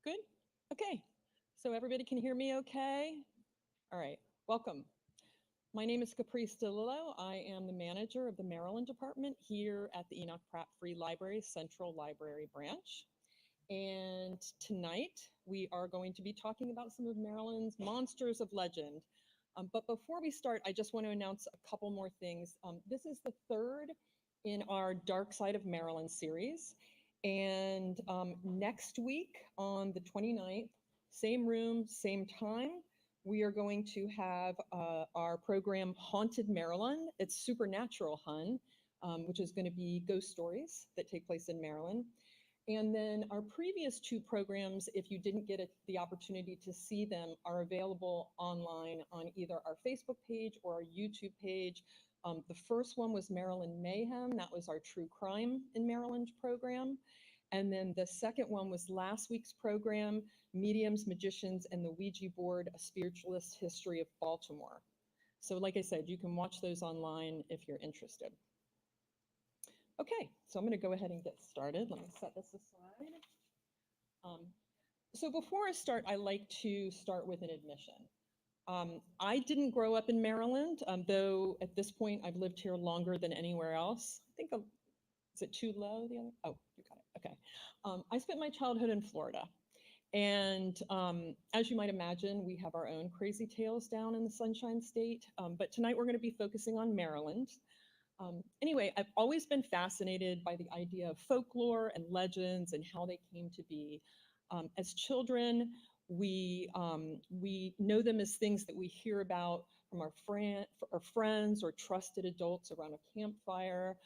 Good? Okay. So everybody can hear me okay? All right. Welcome. My name is Caprice DeLillo. I am the manager of the Maryland department here at the Enoch Pratt Free Library Central Library Branch. And tonight we are going to be talking about some of Maryland's monsters of legend. But before we start, I just want to announce a couple more things. This is the third in our Dark Side of Maryland series. And next week on the 29th, same room, same time, we are going to have our program Haunted Maryland. It's Supernatural Hun, which is going to be ghost stories that take place in Maryland. And then our previous two programs, if you didn't get the opportunity to see them, are available online on either our Facebook page or our YouTube page. The first one was Maryland Mayhem. That was our True Crime in Maryland program. And then the second one was last week's program, Mediums, Magicians, and the Ouija Board, A Spiritualist History of Baltimore. So like I said, you can watch those online if you're interested. Okay, so I'm going to go ahead and get started. Let me set this aside. So before I start, I like to start with an admission. I didn't grow up in Maryland, though at this point I've lived here longer than anywhere else. I think, is it too low? The other? Oh, you got it. Okay. I spent my childhood in Florida. And as you might imagine, we have our own crazy tales down in the Sunshine State. But tonight we're going to be focusing on Maryland. Anyway, I've always been fascinated by the idea of folklore and legends and how they came to be. As children, we know them as things that we hear about from our friends or trusted adults around a campfire.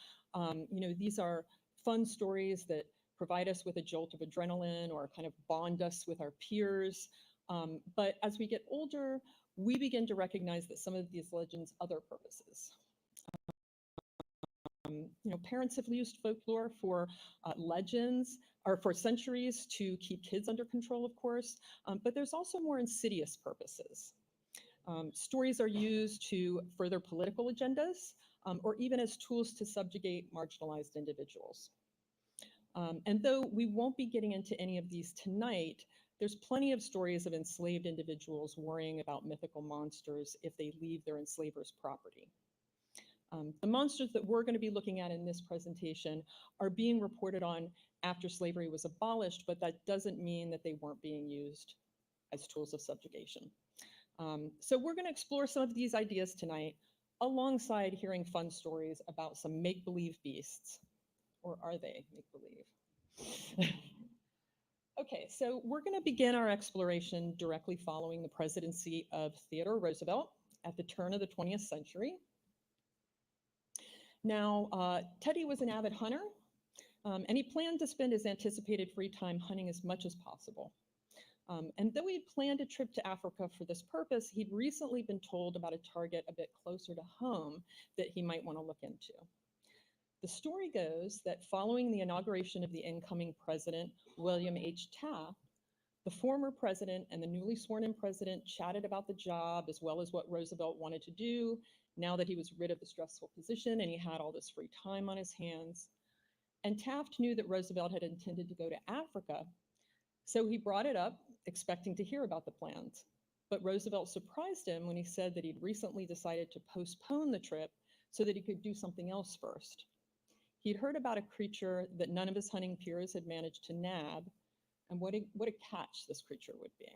These are fun stories that provide us with a jolt of adrenaline or kind of bond us with our peers. But as we get older, we begin to recognize that some of these legends have other purposes. Parents have used folklore for legends or for centuries to keep kids under control, of course, but there's also more insidious purposes. Stories are used to further political agendas or even as tools to subjugate marginalized individuals. And though we won't be getting into any of these tonight, there's plenty of stories of enslaved individuals worrying about mythical monsters if they leave their enslavers' property. The monsters that we're going to be looking at in this presentation are being reported on after slavery was abolished, but that doesn't mean that they weren't being used as tools of subjugation. So we're going to explore some of these ideas tonight, alongside hearing fun stories about some make-believe beasts. Or are they make-believe? Okay, so we're going to begin our exploration directly following the presidency of Theodore Roosevelt at the turn of the 20th century. Now, Teddy was an avid hunter, and he planned to spend his anticipated free time hunting as much as possible. And though he'd planned a trip to Africa for this purpose, he'd recently been told about a target a bit closer to home that he might want to look into. The story goes that following the inauguration of the incoming president, William H. Taft, the former president and the newly sworn-in president chatted about the job as well as what Roosevelt wanted to do now that he was rid of the stressful position and he had all this free time on his hands. And Taft knew that Roosevelt had intended to go to Africa, so he brought it up, expecting to hear about the plans. But Roosevelt surprised him when he said that he'd recently decided to postpone the trip so that he could do something else first. He'd heard about a creature that none of his hunting peers had managed to nab, and what a catch this creature would be.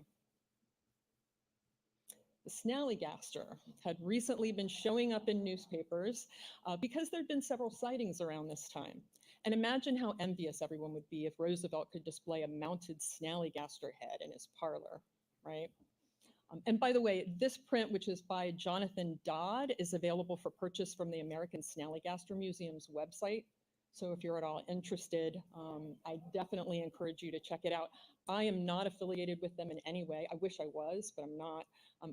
The snallygaster had recently been showing up in newspapers because there'd been several sightings around this time. And imagine how envious everyone would be if Roosevelt could display a mounted snallygaster head in his parlor, right? And by the way, this print, which is by Jonathan Dodd, is available for purchase from the American Snallygaster Museum's website. So if you're at all interested, I definitely encourage you to check it out. I am not affiliated with them in any way. I wish I was, but I'm not.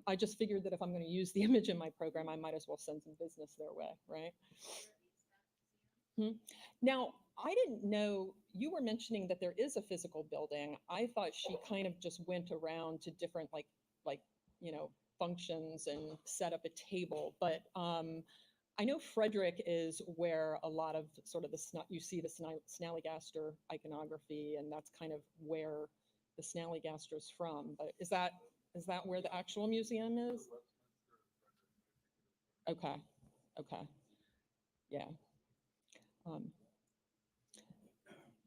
I just figured that if I'm going to use the image in my program, I might as well send some business their way, right? Now, I didn't know, you were mentioning that there is a physical building. I thought she kind of just went around to different like functions and set up a table, but I know Frederick is where a lot of sort of you see the snallygaster iconography, and that's kind of where the snallygaster's from, but is that where the actual museum is? Okay, okay, yeah. Um,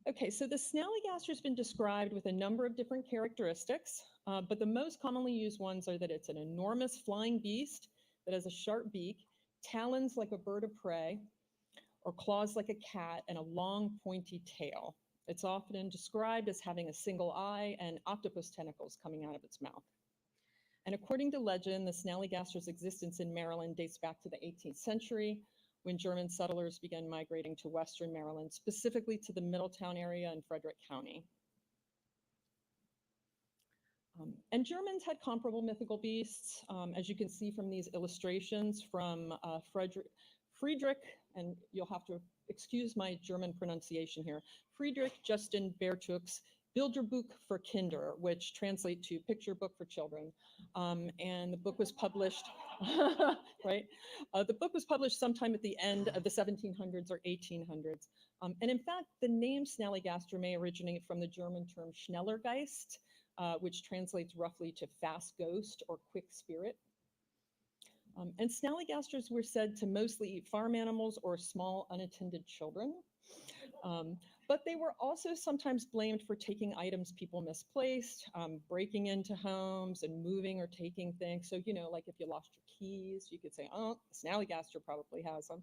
okay, so the snallygaster's been described with a number of different characteristics, but the most commonly used ones are that it's an enormous flying beast that has a sharp beak, talons like a bird of prey, or claws like a cat, and a long pointy tail. It's often described as having a single eye and octopus tentacles coming out of its mouth. And according to legend, the snallygaster's existence in Maryland dates back to the 18th century, when German settlers began migrating to Western Maryland, specifically to the Middletown area in Frederick County. And Germans had comparable mythical beasts, as you can see from these illustrations from Friedrich, and you'll have to excuse my German pronunciation here, Friedrich Justin Bertuch's Bilderbuch für Kinder, which translate to picture book for children. And the book was published, right? The book was published sometime at the end of the 1700s or 1800s. And in fact, the name snallygaster may originate from the German term Schnellergeist, which translates roughly to fast ghost or quick spirit. And snallygasters were said to mostly eat farm animals or small unattended children. But they were also sometimes blamed for taking items people misplaced, breaking into homes and moving or taking things. So, you know, like if you lost your keys, you could say, oh, the snallygaster probably has them.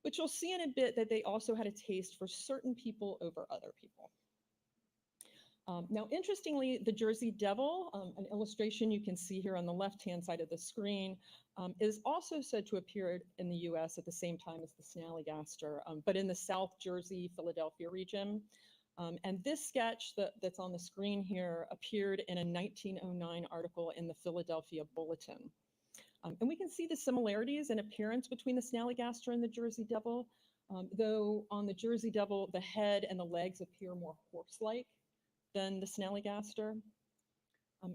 But you'll see in a bit that they also had a taste for certain people over other people. Now, interestingly, the Jersey Devil, an illustration you can see here on the left-hand side of the screen, is also said to appear in the US at the same time as the snallygaster, but in the South Jersey, Philadelphia region. And this sketch that's on the screen here appeared in a 1909 article in the Philadelphia Bulletin. And we can see the similarities in appearance between the snallygaster and the Jersey Devil, though on the Jersey Devil, the head and the legs appear more horse-like than the snallygaster.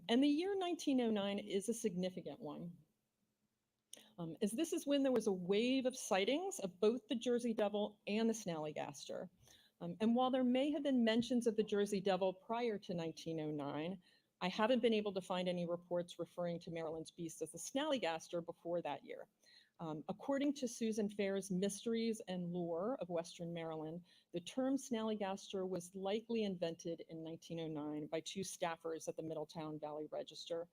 And the year 1909 is a significant one, as this is when there was a wave of sightings of both the Jersey Devil and the snallygaster. And while there may have been mentions of the Jersey Devil prior to 1909, I haven't been able to find any reports referring to Maryland's beast as the snallygaster before that year. According to Susan Fair's Mysteries and Lore of Western Maryland, the term snallygaster was likely invented in 1909 by two staffers at the Middletown Valley Register,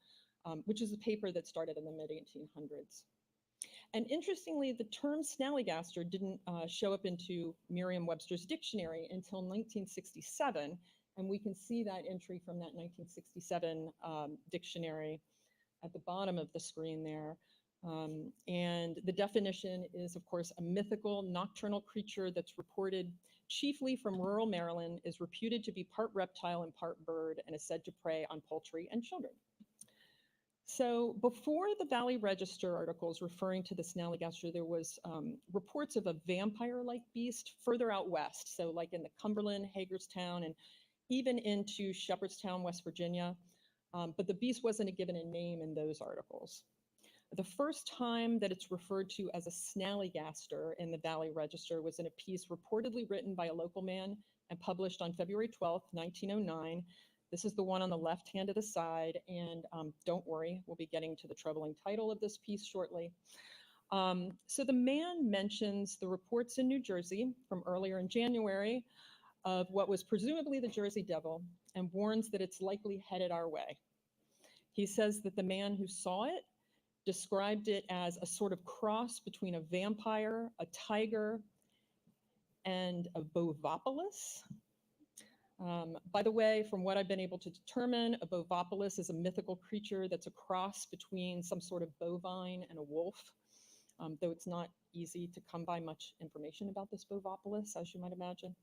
which is a paper that started in the mid-1800s. And interestingly, the term snallygaster didn't show up into Merriam-Webster's dictionary until 1967, and we can see that entry from that 1967 dictionary at the bottom of the screen there. And the definition is, of course, a mythical nocturnal creature that's reported chiefly from rural Maryland, is reputed to be part reptile and part bird, and is said to prey on poultry and children. So before the Valley Register articles referring to the snallygaster, there was reports of a vampire-like beast further out west, so like in the Cumberland, Hagerstown, and even into Shepherdstown, West Virginia. But the beast wasn't given a name in those articles. The first time that it's referred to as a snallygaster in the Valley Register was in a piece reportedly written by a local man and published on February 12th, 1909. This is the one on the left hand of the side, and don't worry, we'll be getting to the troubling title of this piece shortly. So the man mentions the reports in New Jersey from earlier in January of what was presumably the Jersey Devil, and warns that it's likely headed our way. He says that the man who saw it described it as a sort of cross between a vampire, a tiger, and a bovopolis. By the way, from what I've been able to determine, a bovopolis is a mythical creature that's a cross between some sort of bovine and a wolf, though it's not easy to come by much information about this bovopolis, as you might imagine.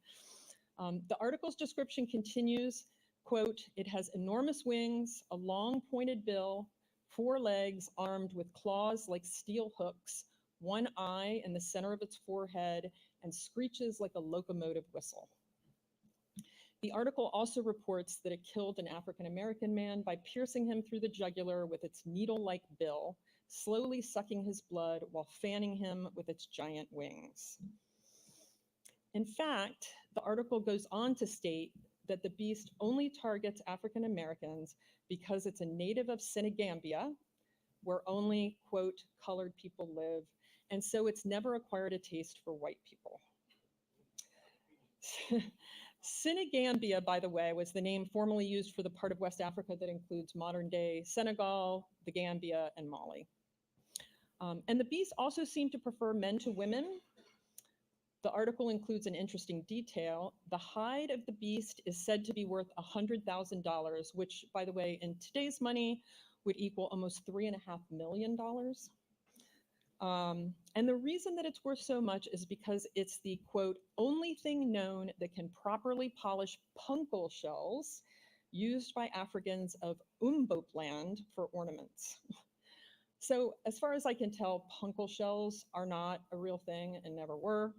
The article's description continues, quote, "It has enormous wings, a long pointed bill, 4 legs armed with claws like steel hooks, 1 eye in the center of its forehead, and screeches like a locomotive whistle." The article also reports that it killed an African-American man by piercing him through the jugular with its needle-like bill, slowly sucking his blood while fanning him with its giant wings. In fact, the article goes on to state that the beast only targets African Americans because it's a native of Senegambia, where only, quote, colored people live, and so it's never acquired a taste for white people. Senegambia, by the way, was the name formerly used for the part of West Africa that includes modern-day Senegal, the Gambia, and Mali. And the beast also seemed to prefer men to women. The article includes an interesting detail. The hide of the beast is said to be worth $100,000, which, by the way, in today's money would equal almost $3.5 million. And the reason that it's worth so much is because it's the, quote, only thing known that can properly polish punctal shells used by Africans of Umboop land for ornaments. So as far as I can tell, punctal shells are not a real thing and never were,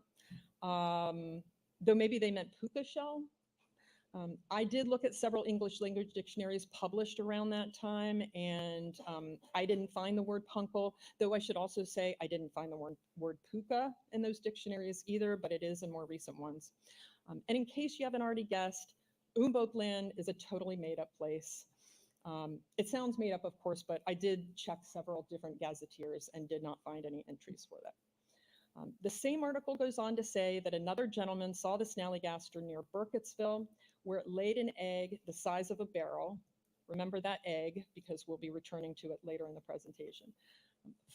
though maybe they meant puka shell. I did look at several English language dictionaries published around that time, and I didn't find the word punctal, though I should also say I didn't find the word puka in those dictionaries either, but it is in more recent ones. And in case you haven't already guessed, Umboop land is a totally made up place. It sounds made up, of course, but I did check several different gazetteers and did not find any entries for that. The same article goes on to say that another gentleman saw the snallygaster near Burkittsville, where it laid an egg the size of a barrel. Remember that egg, because we'll be returning to it later in the presentation.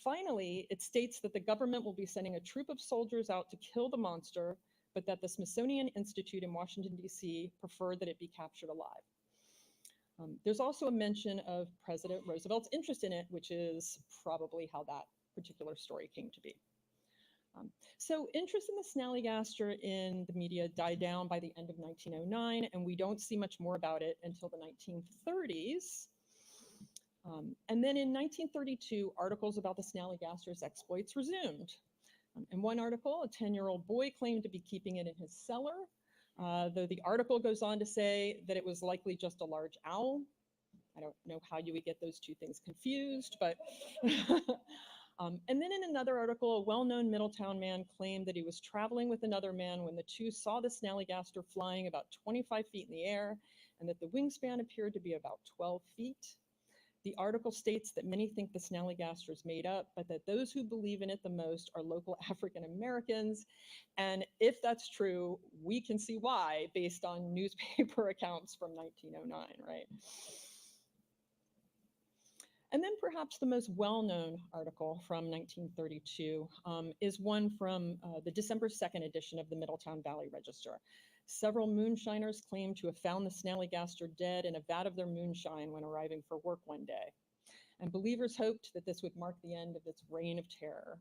Finally, it states that the government will be sending a troop of soldiers out to kill the monster, but that the Smithsonian Institute in Washington, D.C. preferred that it be captured alive. There's also a mention of President Roosevelt's interest in it, which is probably how that particular story came to be. So interest in the snallygaster in the media died down by the end of 1909, and we don't see much more about it until the 1930s. And then in 1932, articles about the snallygaster's exploits resumed. In one article, a 10-year-old boy claimed to be keeping it in his cellar, though the article goes on to say that it was likely just a large owl. I don't know how you would get those two things confused, but and then in another article, a well-known Middletown man claimed that he was traveling with another man when the two saw the snallygaster flying about 25 feet in the air, and that the wingspan appeared to be about 12 feet. The article states that many think the snallygaster is made up, but that those who believe in it the most are local African Americans. And if that's true, we can see why based on newspaper accounts from 1909, right? And then perhaps the most well-known article from 1932 is one from the December 2nd edition of the Middletown Valley Register. Several moonshiners claim to have found the snallygaster dead in a vat of their moonshine when arriving for work one day. And believers hoped that this would mark the end of its reign of terror.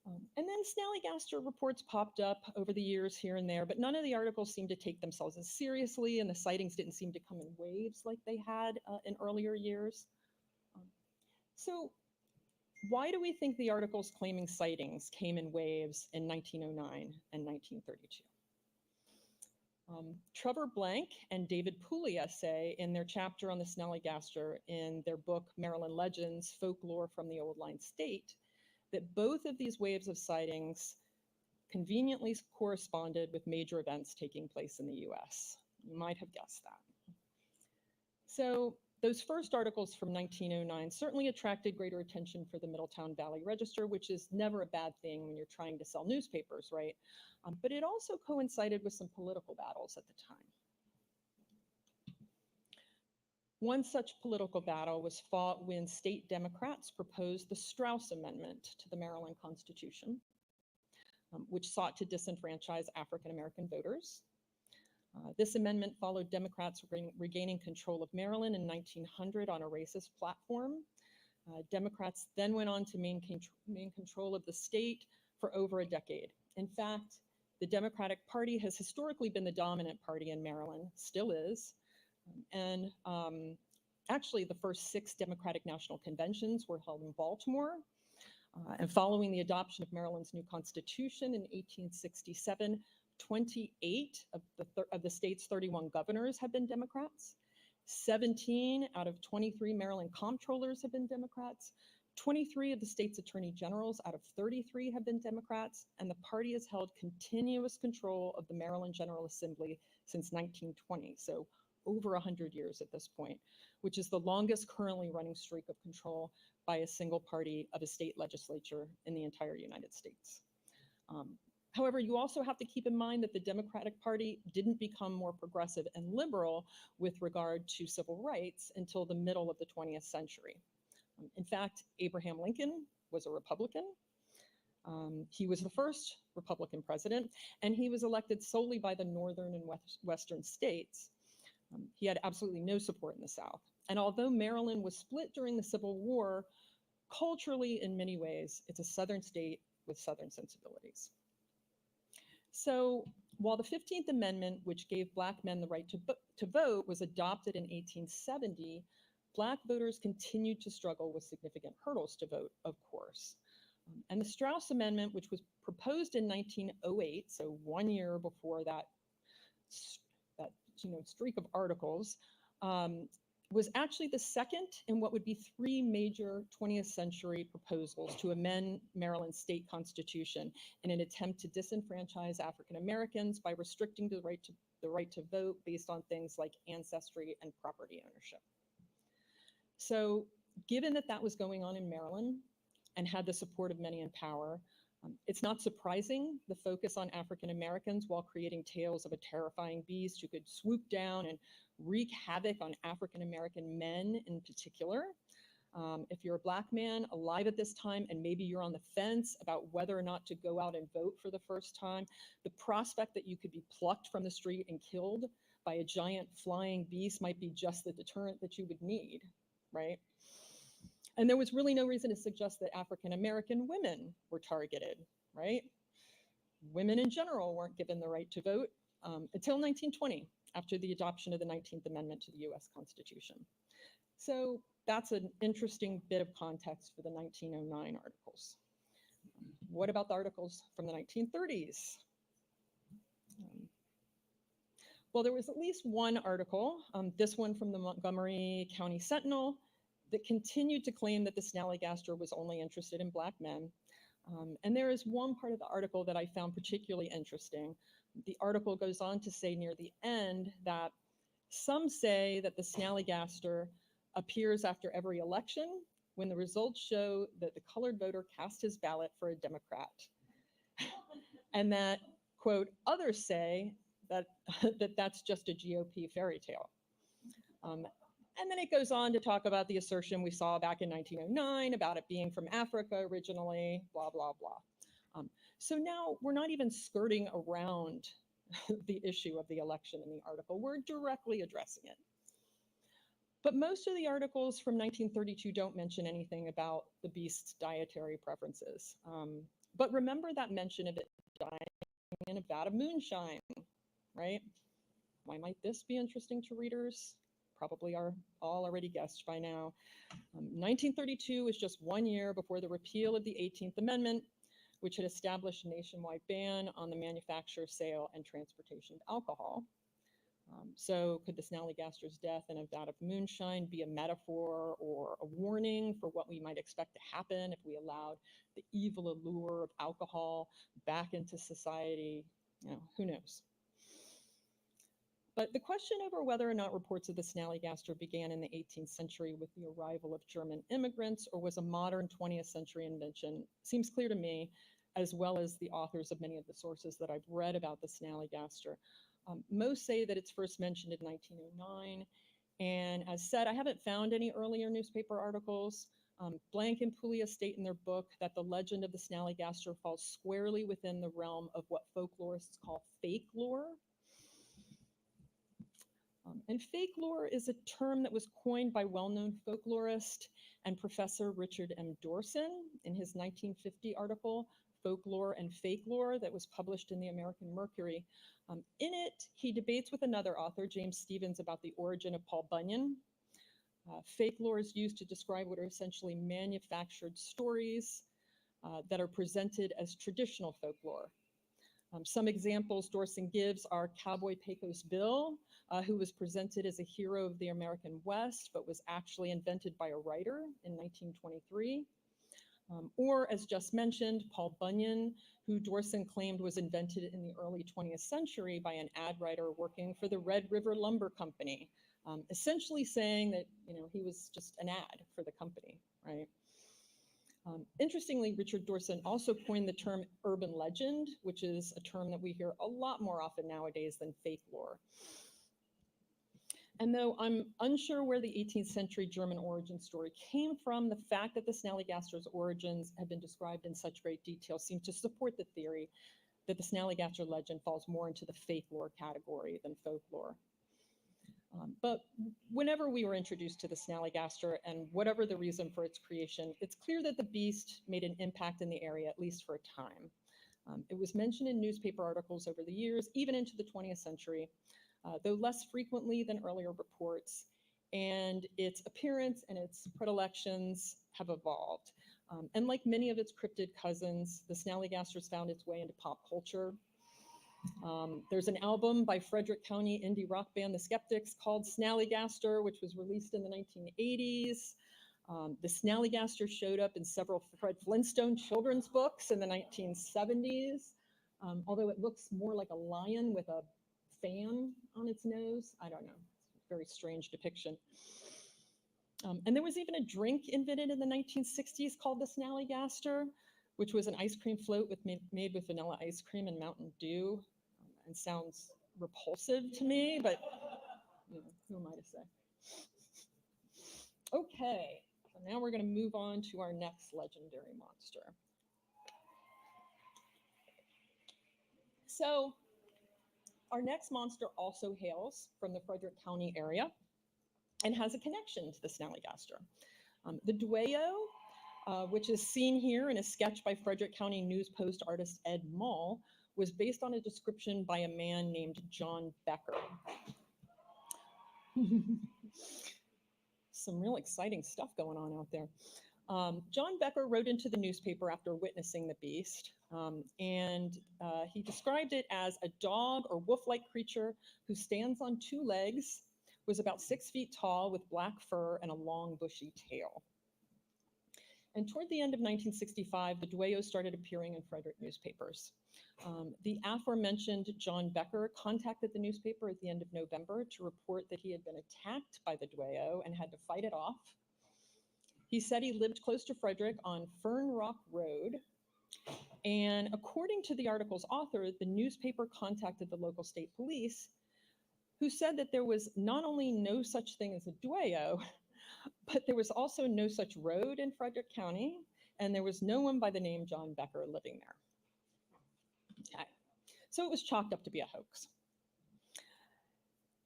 And then snallygaster reports popped up over the years here and there, but none of the articles seemed to take themselves as seriously, and the sightings didn't seem to come in waves like they had in earlier years. So why do we think the articles claiming sightings came in waves in 1909 and 1932? Trevor Blank and David Puglia say in their chapter on the snallygaster in their book, Maryland Legends, Folklore from the Old Line State, that both of these waves of sightings conveniently corresponded with major events taking place in the US. You might have guessed that. So those first articles from 1909 certainly attracted greater attention for the Middletown Valley Register, which is never a bad thing when you're trying to sell newspapers, right? But it also coincided with some political battles at the time. One such political battle was fought when state Democrats proposed the Straus Amendment to the Maryland Constitution, which sought to disenfranchise African American voters. This amendment followed Democrats regaining control of Maryland in 1900 on a racist platform. Democrats then went on to maintain control of the state for over a decade. In fact, the Democratic Party has historically been the dominant party in Maryland, still is. And actually, the first 6 Democratic National Conventions were held in Baltimore. And following the adoption of Maryland's new Constitution in 1867, 28 of the state's 31 governors have been Democrats. 17 out of 23 Maryland comptrollers have been Democrats. 23 of the state's attorney generals out of 33 have been Democrats, and the party has held continuous control of the Maryland General Assembly since 1920, so over 100 years at this point, which is the longest currently running streak of control by a single party of a state legislature in the entire United States. However, you also have to keep in mind that the Democratic Party didn't become more progressive and liberal with regard to civil rights until the middle of the 20th century. In fact, Abraham Lincoln was a Republican. He was the first Republican president, and he was elected solely by the northern and western states. He had absolutely no support in the South. And although Maryland was split during the Civil War, culturally, in many ways, it's a southern state with southern sensibilities. So while the 15th Amendment, which gave Black men the right to vote, was adopted in 1870, Black voters continued to struggle with significant hurdles to vote, of course. And the Straus Amendment, which was proposed in 1908, so 1 year before that streak of articles, was actually the second in what would be 3 major 20th century proposals to amend Maryland's state constitution in an attempt to disenfranchise African Americans by restricting the right to vote based on things like ancestry and property ownership. So given that that was going on in Maryland and had the support of many in power, it's not surprising the focus on African Americans while creating tales of a terrifying beast who could swoop down and wreak havoc on African American men in particular. If you're a Black man alive at this time and maybe you're on the fence about whether or not to go out and vote for the first time, the prospect that you could be plucked from the street and killed by a giant flying beast might be just the deterrent that you would need, right? And there was really no reason to suggest that African American women were targeted, right? Women in general weren't given the right to vote until 1920, after the adoption of the 19th Amendment to the US Constitution. So that's an interesting bit of context for the 1909 articles. What about the articles from the 1930s? Well, there was at least one article, this one from the Montgomery County Sentinel, that continued to claim that the Snallygaster was only interested in Black men. And there is one part of the article that I found particularly interesting. The article goes on to say near the end that some say that the Snallygaster appears after every election when the results show that the colored voter cast his ballot for a Democrat. And that, quote, others say that that's just a GOP fairy tale. And then it goes on to talk about the assertion we saw back in 1909 about it being from Africa originally, blah, blah, blah. So now we're not even skirting around the issue of the election in the article. We're directly addressing it. But most of the articles from 1932 don't mention anything about the beast's dietary preferences. But remember that mention of it dying in a vat of moonshine, right? Why might this be interesting to readers? Probably are all already guessed by now. 1932 was just 1 year before the repeal of the 18th Amendment, which had established a nationwide ban on the manufacture, sale, and transportation of alcohol. So could the Snallygaster's death in a vat of moonshine be a metaphor or a warning for what we might expect to happen if we allowed the evil allure of alcohol back into society? You know, who knows? But the question over whether or not reports of the Snallygaster began in the 18th century with the arrival of German immigrants or was a modern 20th century invention seems clear to me, as well as the authors of many of the sources that I've read about the Snallygaster. Most say that it's first mentioned in 1909. And as said, I haven't found any earlier newspaper articles. Blank and Puglia state in their book that the legend of the Snallygaster falls squarely within the realm of what folklorists call fake lore. And fake lore is a term that was coined by well-known folklorist and Professor Richard M. Dorson in his 1950 article, Folklore and Fake Lore, that was published in the American Mercury. In it, he debates with another author, James Stevens, about the origin of Paul Bunyan. Fake lore is used to describe what are essentially manufactured stories that are presented as traditional folklore. Some examples Dorson gives are Cowboy Pecos Bill, who was presented as a hero of the American West, but was actually invented by a writer in 1923. Or, as just mentioned, Paul Bunyan, who Dorson claimed was invented in the early 20th century by an ad writer working for the Red River Lumber Company, essentially saying that he was just an ad for the company, right? Interestingly, Richard Dorson also coined the term urban legend, which is a term that we hear a lot more often nowadays than folklore. And though I'm unsure where the 18th century German origin story came from, the fact that the Snallygaster's origins have been described in such great detail seems to support the theory that the Snallygaster legend falls more into the folklore category than folklore. But whenever we were introduced to the Snallygaster, and whatever the reason for its creation, it's clear that the beast made an impact in the area, at least for a time. It was mentioned in newspaper articles over the years, even into the 20th century, though less frequently than earlier reports, and its appearance and its predilections have evolved. And like many of its cryptid cousins, the Snallygaster's found its way into pop culture. There's an album by Frederick County indie rock band The Skeptics called Snallygaster, which was released in the 1980s. The Snallygaster showed up in several Fred Flintstone children's books in the 1970s, although it looks more like a lion with a fan on its nose. I don't know. It's a very strange depiction. And there was even a drink invented in the 1960s called the Snallygaster, which was an ice cream float made with vanilla ice cream and Mountain Dew, and sounds repulsive to me, but who am I to say? Okay, so now we're going to move on to our next legendary monster. So our next monster also hails from the Frederick County area and has a connection to the Snallygaster. The Dueo, which is seen here in a sketch by Frederick County News Post artist Ed Mull, was based on a description by a man named John Becker. Some real exciting stuff going on out there. John Becker wrote into the newspaper after witnessing the beast, and he described it as a dog or wolf-like creature who stands on two legs, was about 6 feet tall with black fur and a long bushy tail. And toward the end of 1965, the Dueo started appearing in Frederick newspapers. The aforementioned John Becker contacted the newspaper at the end of November to report that he had been attacked by the Dueo and had to fight it off. He said he lived close to Frederick on Fern Rock Road. And according to the article's author, the newspaper contacted the local state police, who said that there was not only no such thing as a Dueo, but there was also no such road in Frederick County, and there was no one by the name John Becker living there. Okay. So it was chalked up to be a hoax.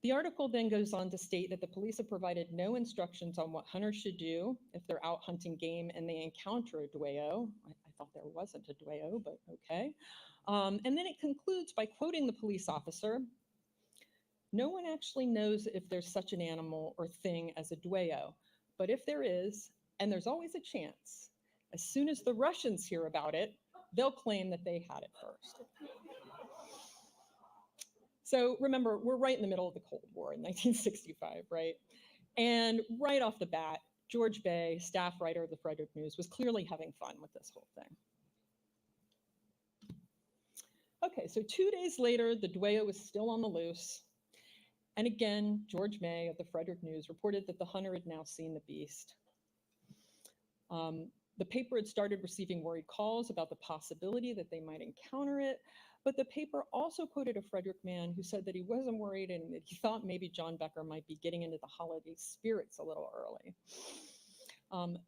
The article then goes on to state that the police have provided no instructions on what hunters should do if they're out hunting game and they encounter a Dueo. I thought there wasn't a Dueo, but okay. And then it concludes by quoting the police officer, "No one actually knows if there's such an animal or thing as a Dueo, but if there is, and there's always a chance, as soon as the Russians hear about it, they'll claim that they had it first." So remember, we're right in the middle of the Cold War in 1965, right? And right off the bat, George Bay, staff writer of the Frederick News, was clearly having fun with this whole thing. Okay, so 2 days later, the Dueo was still on the loose. And again, George May of the Frederick News reported that the hunter had now seen the beast. The paper had started receiving worried calls about the possibility that they might encounter it, but the paper also quoted a Frederick man who said that he wasn't worried and that he thought maybe John Becker might be getting into the holiday spirits a little early.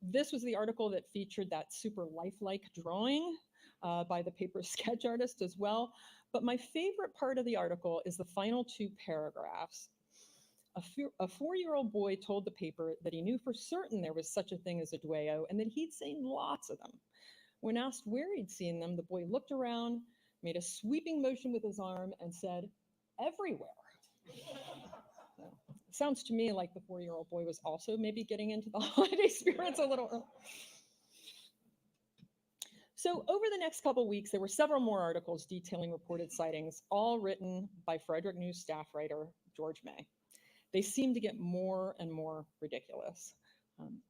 This was the article that featured that super lifelike drawing by the paper's sketch artist as well. But my favorite part of the article is the final 2 paragraphs. A 4-year-old boy told the paper that he knew for certain there was such a thing as a Dueo and that he'd seen lots of them. When asked where he'd seen them, the boy looked around, made a sweeping motion with his arm, and said, "Everywhere." So, it sounds to me like the 4-year-old boy was also maybe getting into the holiday spirits a little early. So over the next couple weeks, there were several more articles detailing reported sightings, all written by Frederick News staff writer George May. They seemed to get more and more ridiculous.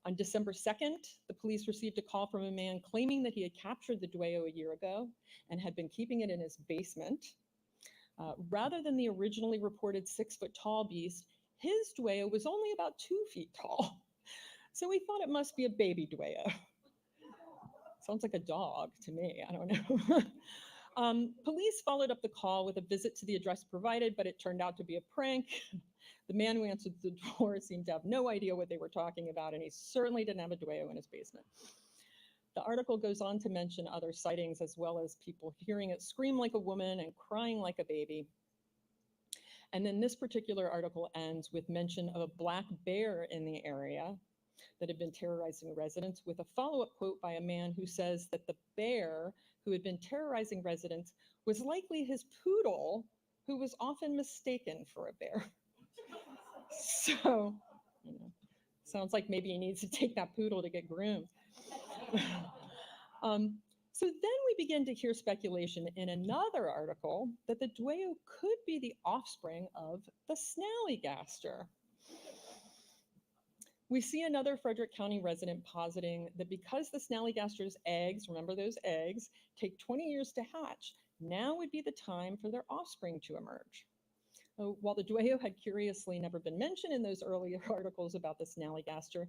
On December 2nd, the police received a call from a man claiming that he had captured the dueo a year ago and had been keeping it in his basement. Rather than the originally reported 6-foot tall beast, his dueo was only about 2 feet tall. So we thought it must be a baby dueo. Sounds like a dog to me, I don't know. Police followed up the call with a visit to the address provided, but it turned out to be a prank. The man who answered the door seemed to have no idea what they were talking about, and he certainly didn't have a dueo in his basement. The article goes on to mention other sightings, as well as people hearing it scream like a woman and crying like a baby. And then this particular article ends with mention of a black bear in the area that had been terrorizing residents, with a follow-up quote by a man who says that the bear who had been terrorizing residents was likely his poodle, who was often mistaken for a bear. So, sounds like maybe he needs to take that poodle to get groomed. So then we begin to hear speculation in another article that the dueo could be the offspring of the snallygaster. We see another Frederick County resident positing that because the snallygaster's eggs, remember those eggs, take 20 years to hatch, now would be the time for their offspring to emerge. While the dueo had curiously never been mentioned in those earlier articles about the snallygaster,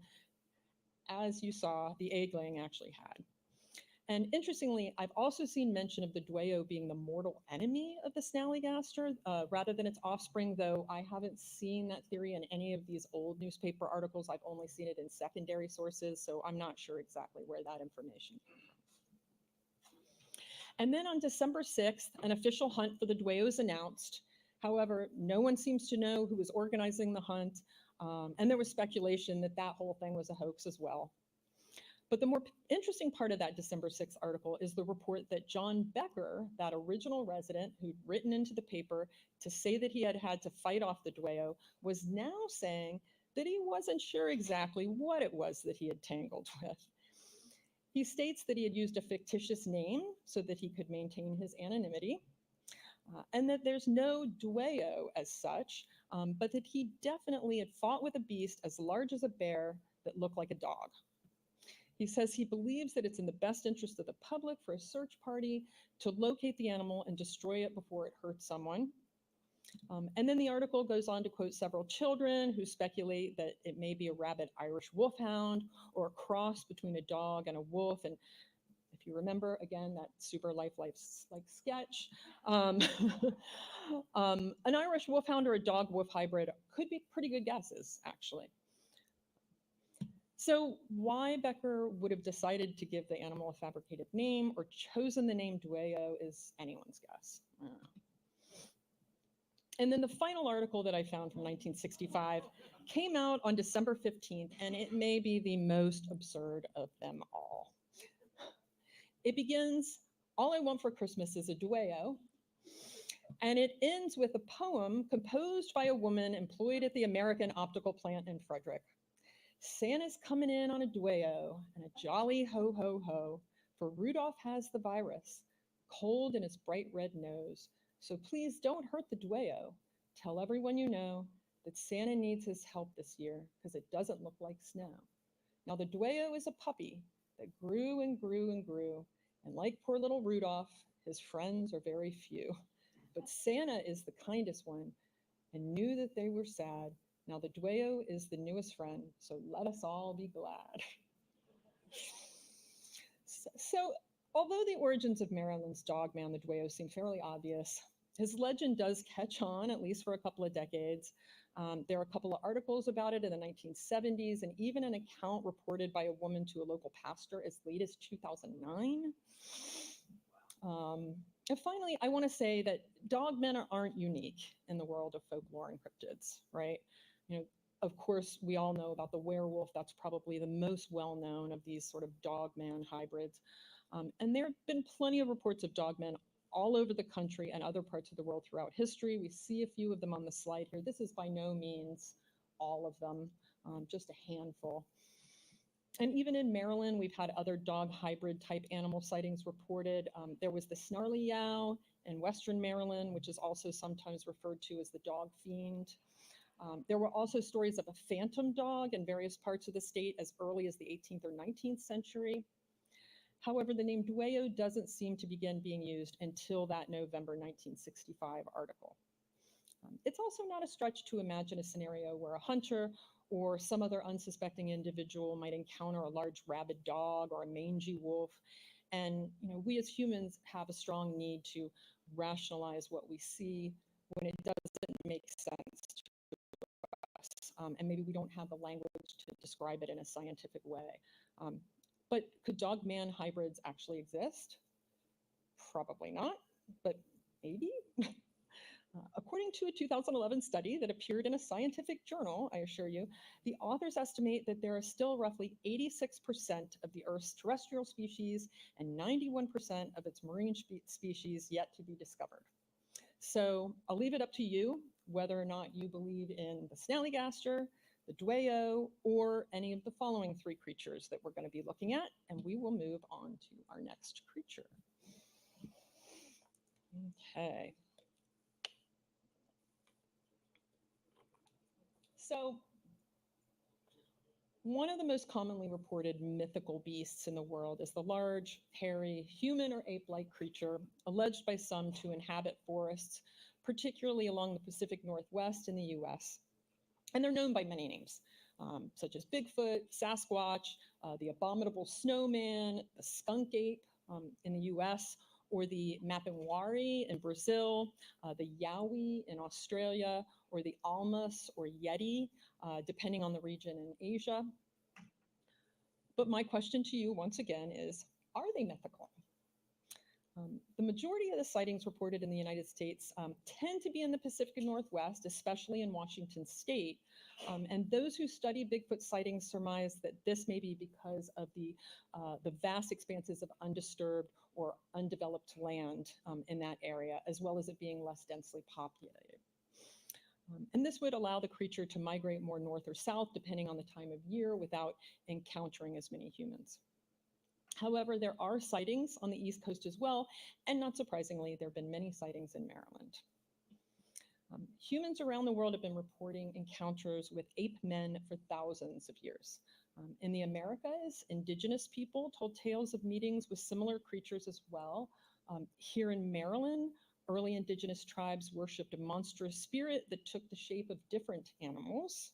as you saw, the egg-laying actually had. And interestingly, I've also seen mention of the dueo being the mortal enemy of the snallygaster rather than its offspring, though I haven't seen that theory in any of these old newspaper articles. I've only seen it in secondary sources, so I'm not sure exactly where that information came from. And then on December 6th, an official hunt for the dueo is announced. However, no one seems to know who was organizing the hunt, and there was speculation that that whole thing was a hoax as well. But the more interesting part of that December 6th article is the report that John Becker, that original resident who'd written into the paper to say that he had had to fight off the dueo, was now saying that he wasn't sure exactly what it was that he had tangled with. He states that he had used a fictitious name so that he could maintain his anonymity, and that there's no dueo as such, but that he definitely had fought with a beast as large as a bear that looked like a dog. He says he believes that it's in the best interest of the public for a search party to locate the animal and destroy it before it hurts someone. And then the article goes on to quote several children who speculate that it may be a rabid Irish wolfhound or a cross between a dog and a wolf. And if you remember, again, that super lifelike sketch, an Irish wolfhound or a dog-wolf hybrid could be pretty good guesses, actually. So why Becker would have decided to give the animal a fabricated name or chosen the name dueo is anyone's guess. And then the final article that I found from 1965 came out on December 15th, and it may be the most absurd of them all. It begins, "All I want for Christmas is a dueo," and it ends with a poem composed by a woman employed at the American Optical Plant in Frederick. "Santa's coming in on a dueo and a jolly ho ho ho, for Rudolph has the virus, cold in his bright red nose. So please don't hurt the dueo. Tell everyone you know that Santa needs his help this year because it doesn't look like snow. Now the dueo is a puppy that grew and grew and grew, and like poor little Rudolph, his friends are very few. But Santa is the kindest one and knew that they were sad. Now the dueo is the newest friend, so let us all be glad." So although the origins of Maryland's dogman, the dueo, seem fairly obvious, his legend does catch on, at least for a couple of decades. There are a couple of articles about it in the 1970s, and even an account reported by a woman to a local pastor as late as 2009. And finally, I want to say that dogmen aren't unique in the world of folklore and cryptids, right? Of course, we all know about the werewolf. That's probably the most well-known of these sort of dog-man hybrids. And there have been plenty of reports of dogmen all over the country and other parts of the world throughout history. We see a few of them on the slide here. This is by no means all of them, just a handful. And even in Maryland, we've had other dog hybrid type animal sightings reported. There was the snarly yow in Western Maryland, which is also sometimes referred to as the dog fiend. There were also stories of a phantom dog in various parts of the state as early as the 18th or 19th century. However, the name Dueño doesn't seem to begin being used until that November 1965 article. It's also not a stretch to imagine a scenario where a hunter or some other unsuspecting individual might encounter a large rabid dog or a mangy wolf. And we as humans have a strong need to rationalize what we see when it doesn't make sense to us. And maybe we don't have the language to describe it in a scientific way. But could dog-man hybrids actually exist? Probably not, but maybe. According to a 2011 study that appeared in a scientific journal, I assure you, the authors estimate that there are still roughly 86% of the Earth's terrestrial species and 91% of its marine species yet to be discovered. So I'll leave it up to you whether or not you believe in the snallygaster, the dueño, or any of the following three creatures that we're going to be looking at, and we will move on to our next creature. Okay. So one of the most commonly reported mythical beasts in the world is the large, hairy, human or ape-like creature alleged by some to inhabit forests, particularly along the Pacific Northwest in the US. And they're known by many names, such as Bigfoot, Sasquatch, the abominable snowman, the skunk ape in the US, or the Mapinguari in Brazil, the Yowie in Australia, or the Almas or Yeti, depending on the region in Asia. But my question to you once again is, are they mythical? The majority of the sightings reported in the United States tend to be in the Pacific Northwest, especially in Washington state. And those who study Bigfoot sightings surmise that this may be because of the vast expanses of undisturbed or undeveloped land in that area, as well as it being less densely populated. And this would allow the creature to migrate more north or south, depending on the time of year, without encountering as many humans. However, there are sightings on the East Coast as well, and not surprisingly, there have been many sightings in Maryland. Humans around the world have been reporting encounters with ape men for thousands of years. In the Americas, indigenous people told tales of meetings with similar creatures as well. Here in Maryland, early indigenous tribes worshipped a monstrous spirit that took the shape of different animals.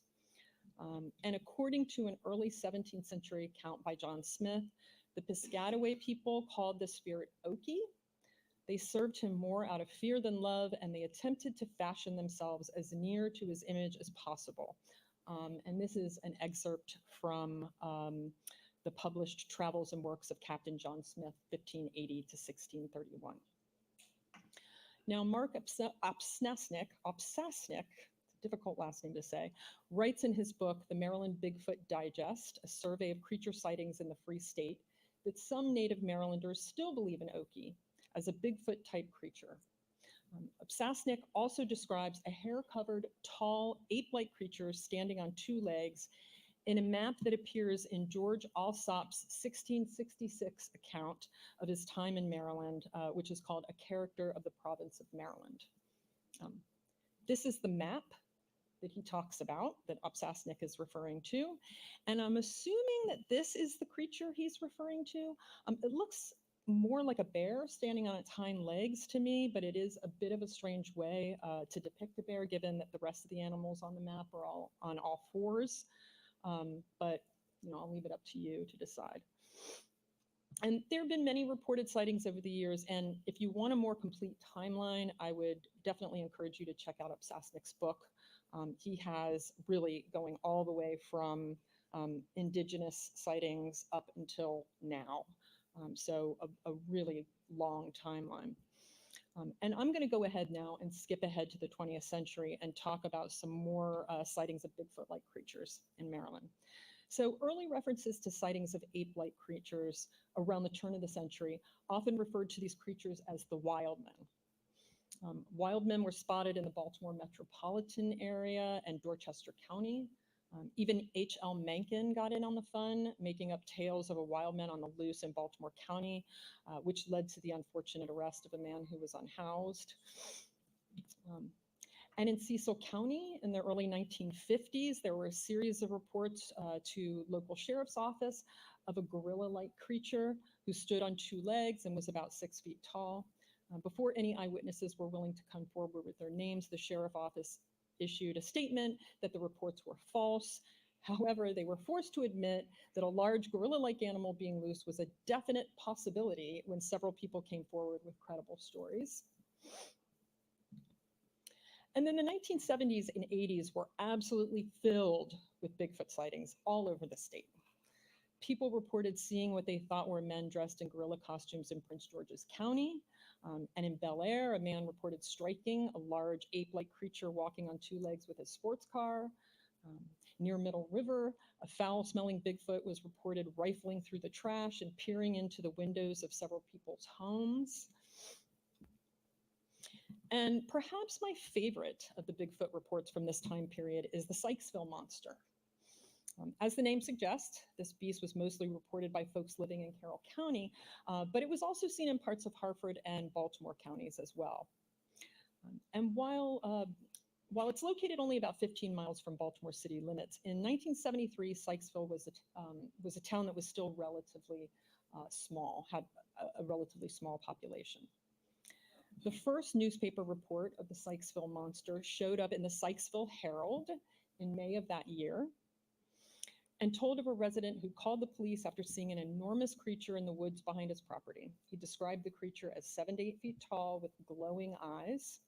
And according to an early 17th century account by John Smith, the Piscataway people called the spirit Oki. They served him more out of fear than love, and they attempted to fashion themselves as near to his image as possible. And this is an excerpt from the published Travels and Works of Captain John Smith, 1580 to 1631. Now, Mark Opsasnick, difficult last name to say, writes in his book, The Maryland Bigfoot Digest, a survey of creature sightings in the Free State, that some native Marylanders still believe in Oki as a Bigfoot-type creature. Opsasnick also describes a hair-covered, tall, ape-like creature standing on two legs in a map that appears in George Alsop's 1666 account of his time in Maryland, which is called A Character of the Province of Maryland. This is the map that he talks about, that Opsasnick is referring to. And I'm assuming that this is the creature he's referring to. It looks more like a bear standing on its hind legs to me, but it is a bit of a strange way to depict a bear, given that the rest of the animals on the map are all on all fours. But I'll leave it up to you to decide. And there have been many reported sightings over the years, and if you want a more complete timeline, I would definitely encourage you to check out Opsasnick's book. He has really going all the way from indigenous sightings up until now. So a really long timeline. And I'm going to go ahead now and skip ahead to the 20th century and talk about some more sightings of Bigfoot-like creatures in Maryland. So early references to sightings of ape-like creatures around the turn of the century often referred to these creatures as the wild men. Wild men were spotted in the Baltimore metropolitan area and Dorchester County. Even H.L. Mencken got in on the fun, making up tales of a wild man on the loose in Baltimore County, which led to the unfortunate arrest of a man who was unhoused. And in Cecil County in the early 1950s, there were a series of reports to local sheriff's office of a gorilla-like creature who stood on two legs and was about 6 feet tall. Before any eyewitnesses were willing to come forward with their names, the sheriff's office issued a statement that the reports were false. However, they were forced to admit that a large gorilla-like animal being loose was a definite possibility when several people came forward with credible stories. And then the 1970s and 80s were absolutely filled with Bigfoot sightings all over the state. People reported seeing what they thought were men dressed in gorilla costumes in Prince George's County. And in Bel Air, a man reported striking a large ape-like creature walking on two legs with a sports car. Near Middle River, a foul-smelling Bigfoot was reported rifling through the trash and peering into the windows of several people's homes. And perhaps my favorite of the Bigfoot reports from this time period is the Sykesville monster. As the name suggests, this beast was mostly reported by folks living in Carroll County, but it was also seen in parts of Harford and Baltimore counties as well. And while it's located only about 15 miles from Baltimore city limits, in 1973, Sykesville was a town that was still relatively small, had a relatively small population. The first newspaper report of the Sykesville monster showed up in the Sykesville Herald in May of that year and told of a resident who called the police after seeing an enormous creature in the woods behind his property. He described the creature as 7 to 8 feet tall with glowing eyes.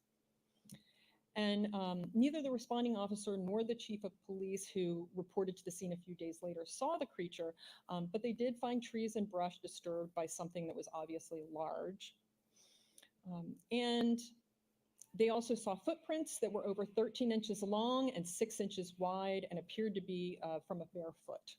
And neither the responding officer nor the chief of police who reported to the scene a few days later saw the creature, but they did find trees and brush disturbed by something that was obviously large. And they also saw footprints that were over 13 inches long and 6 inches wide and appeared to be from a bare foot.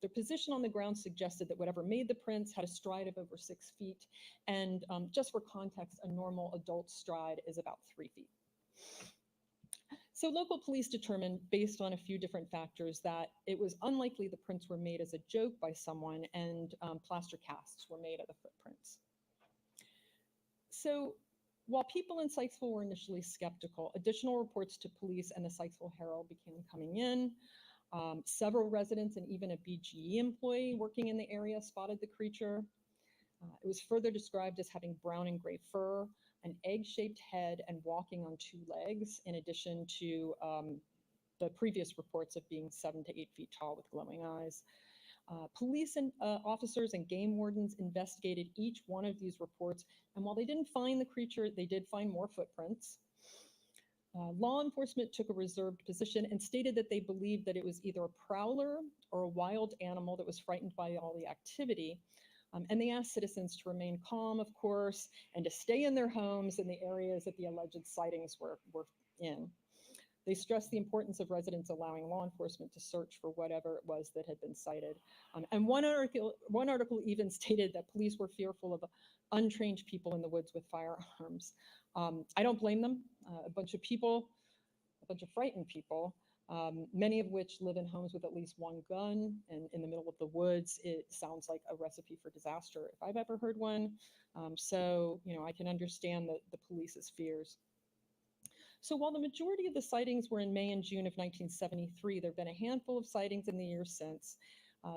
Their position on the ground suggested that whatever made the prints had a stride of over 6 feet. And just for context, a normal adult stride is about 3 feet. So local police determined, based on a few different factors, that it was unlikely the prints were made as a joke by someone, and plaster casts were made of the footprints. So while people in Sykesville were initially skeptical, additional reports to police and the Sykesville Herald began coming in. Several residents and even a BGE employee working in the area spotted the creature. It was further described as having brown and gray fur, an egg-shaped head, and walking on two legs, in addition to the previous reports of being 7 to 8 feet tall with glowing eyes. Police and officers and game wardens investigated each one of these reports, and while they didn't find the creature, they did find more footprints. Law enforcement took a reserved position and stated that they believed that it was either a prowler or a wild animal that was frightened by all the activity. And they asked citizens to remain calm, of course, and to stay in their homes in the areas that the alleged sightings were in. They stressed the importance of residents allowing law enforcement to search for whatever it was that had been cited. And one article even stated that police were fearful of untrained people in the woods with firearms. I don't blame them. A bunch of frightened people, many of which live in homes with at least one gun and in the middle of the woods. It sounds like a recipe for disaster if I've ever heard one. So, I can understand the police's fears. So while the majority of the sightings were in May and June of 1973, there have been a handful of sightings in the years since.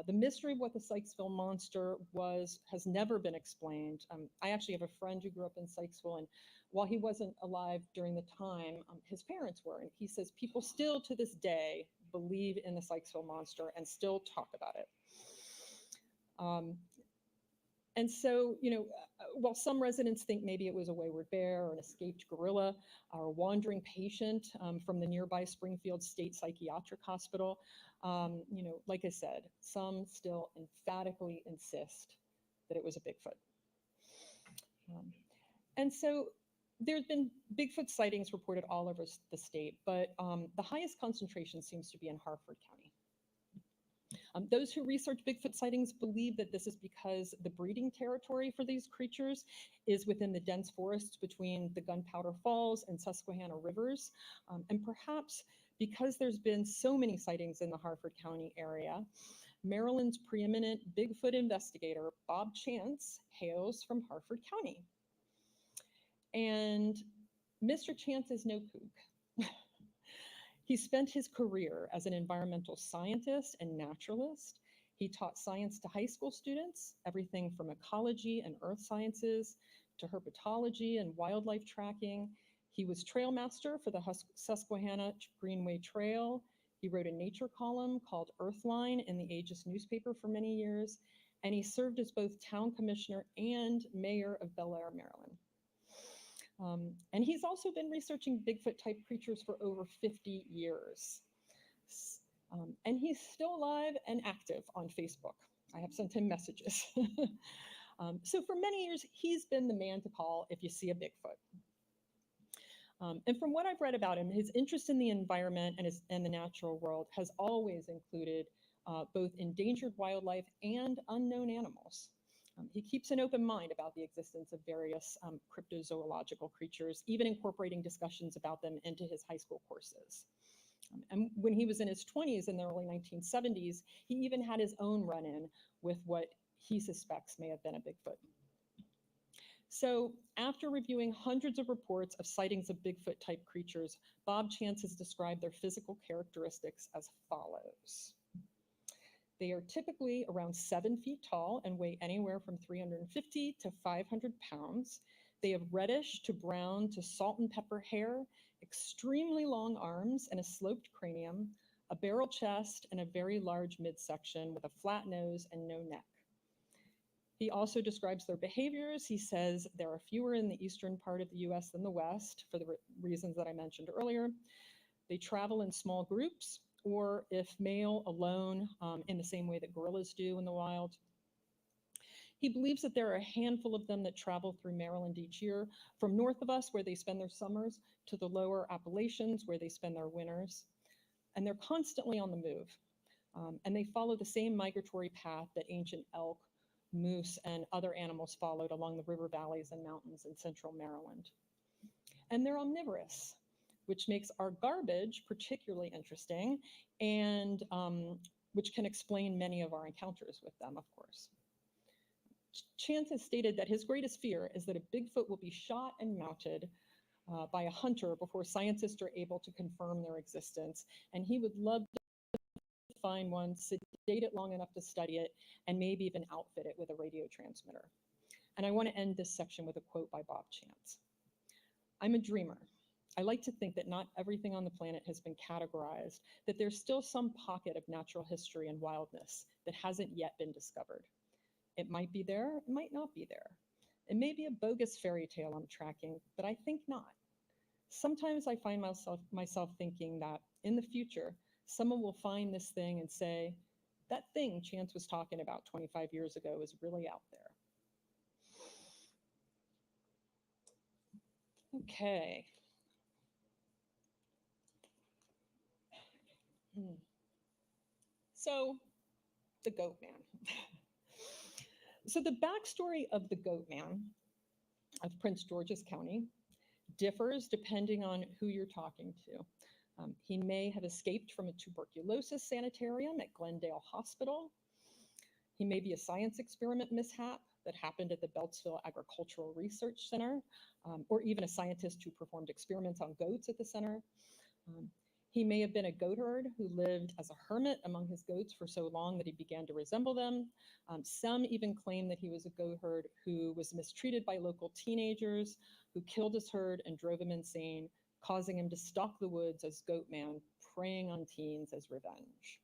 The mystery of what the Sykesville monster was has never been explained. I actually have a friend who grew up in Sykesville, and while he wasn't alive during the time, his parents were, and he says people still to this day believe in the Sykesville monster and still talk about it. And so, while some residents think maybe it was a wayward bear or an escaped gorilla or a wandering patient from the nearby Springfield State Psychiatric Hospital, like I said, some still emphatically insist that it was a Bigfoot. And so there's been Bigfoot sightings reported all over the state, but the highest concentration seems to be in Harford County. Those who research Bigfoot sightings believe that this is because the breeding territory for these creatures is within the dense forests between the Gunpowder Falls and Susquehanna rivers. And perhaps because there's been so many sightings in the Harford County area, Maryland's preeminent Bigfoot investigator, Bob Chance, hails from Harford County. And Mr. Chance is no kook. He spent his career as an environmental scientist and naturalist. He taught science to high school students, everything from ecology and earth sciences to herpetology and wildlife tracking. He was trail master for the Susquehanna Greenway Trail. He wrote a nature column called Earthline in the Aegis newspaper for many years, and he served as both town commissioner and mayor of Bel Air, Maryland. And he's also been researching Bigfoot type creatures for over 50 years. And he's still alive and active on Facebook. I have sent him messages. So for many years, he's been the man to call if you see a Bigfoot. And from what I've read about him, his interest in the environment and the natural world has always included both endangered wildlife and unknown animals. He keeps an open mind about the existence of various cryptozoological creatures, even incorporating discussions about them into his high school courses. And when he was in his 20s in the early 1970s, he even had his own run-in with what he suspects may have been a Bigfoot. So after reviewing hundreds of reports of sightings of Bigfoot-type creatures, Bob Chance has described their physical characteristics as follows. They are typically around 7 feet tall and weigh anywhere from 350 to 500 pounds. They have reddish to brown to salt and pepper hair, extremely long arms and a sloped cranium, a barrel chest, and a very large midsection with a flat nose and no neck. He also describes their behaviors. He says there are fewer in the eastern part of the US than the west for the reasons that I mentioned earlier. They travel in small groups, or if male, alone, in the same way that gorillas do in the wild. He believes that there are a handful of them that travel through Maryland each year, from north of us, where they spend their summers, to the lower Appalachians, where they spend their winters. And they're constantly on the move. And they follow the same migratory path that ancient elk, moose, and other animals followed along the river valleys and mountains in central Maryland. And they're omnivorous, which makes our garbage particularly interesting, and which can explain many of our encounters with them, of course. Chance has stated that his greatest fear is that a Bigfoot will be shot and mounted by a hunter before scientists are able to confirm their existence, and he would love to find one, sedate it long enough to study it, and maybe even outfit it with a radio transmitter. And I want to end this section with a quote by Bob Chance. "I'm a dreamer. I like to think that not everything on the planet has been categorized, that there's still some pocket of natural history and wildness that hasn't yet been discovered. It might be there, it might not be there. It may be a bogus fairy tale I'm tracking, but I think not. Sometimes I find myself thinking that in the future, someone will find this thing and say, that thing Chance was talking about 25 years ago is really out there." Okay. So, the Goat Man. So the backstory of the Goat Man of Prince George's County differs depending on who you're talking to. He may have escaped from a tuberculosis sanitarium at Glendale Hospital. He may be a science experiment mishap that happened at the Beltsville Agricultural Research Center, or even a scientist who performed experiments on goats at the center. He may have been a goat herd who lived as a hermit among his goats for so long that he began to resemble them. Some even claim that he was a goat herd who was mistreated by local teenagers, who killed his herd and drove him insane, causing him to stalk the woods as Goat Man, preying on teens as revenge.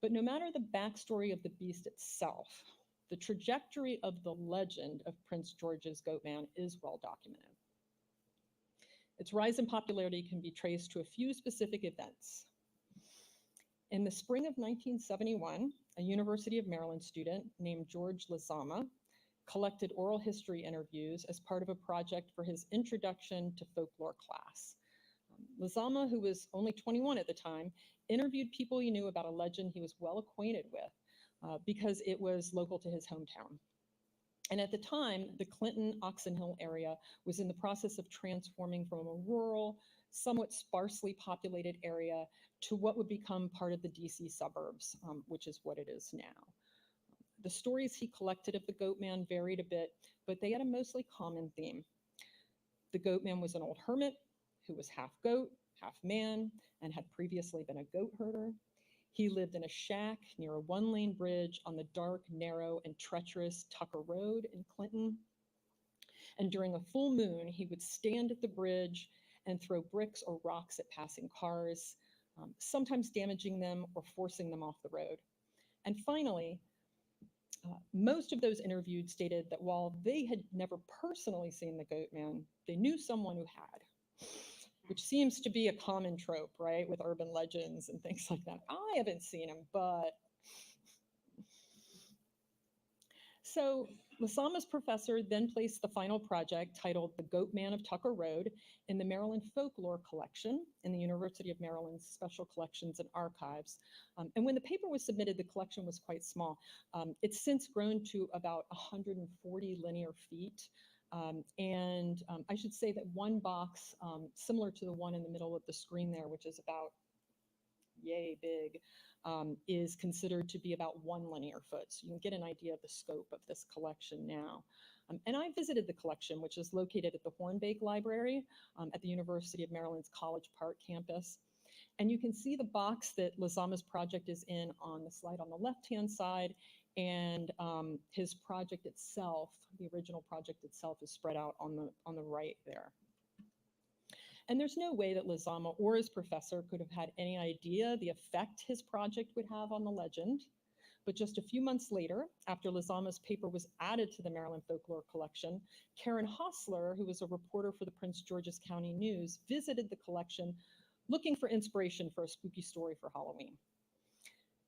But no matter the backstory of the beast itself, the trajectory of the legend of Prince George's Goat Man is well documented. Its rise in popularity can be traced to a few specific events. In the spring of 1971, a University of Maryland student named George Lizama collected oral history interviews as part of a project for his Introduction to Folklore class. Lizama, who was only 21 at the time, interviewed people he knew about a legend he was well acquainted with because it was local to his hometown. And at the time, the Clinton-Oxon Hill area was in the process of transforming from a rural, somewhat sparsely populated area to what would become part of the DC suburbs, which is what it is now. The stories he collected of the Goat Man varied a bit, but they had a mostly common theme. The goat man was an old hermit who was half goat, half man, and had previously been a goat herder. He lived in a shack near a one-lane bridge on the dark, narrow, and treacherous Tucker Road in Clinton. And during a full moon, he would stand at the bridge and throw bricks or rocks at passing cars, sometimes damaging them or forcing them off the road. And finally, most of those interviewed stated that while they had never personally seen the goat man, they knew someone who had, which seems to be a common trope, right, with urban legends and things like that. I haven't seen him, but. So Lasama's professor then placed the final project titled The Goat Man of Tucker Road in the Maryland Folklore Collection in the University of Maryland's Special Collections and Archives. And when the paper was submitted, the collection was quite small. It's since grown to about 140 linear feet. I should say that one box, similar to the one in the middle of the screen there, which is about yay big, is considered to be about 1 linear foot. So you can get an idea of the scope of this collection now. And I visited the collection, which is located at the Hornbeck Library at the University of Maryland's College Park campus. And you can see the box that Lasama's project is in on the slide on the left-hand side, and his project itself, the original project itself, is spread out on the right there. And there's no way that Lasama or his professor could have had any idea the effect his project would have on the legend. But just a few months later, after Lasama's paper was added to the Maryland Folklore Collection, Karen Hostler, who was a reporter for the Prince George's County News, visited the collection looking for inspiration for a spooky story for Halloween.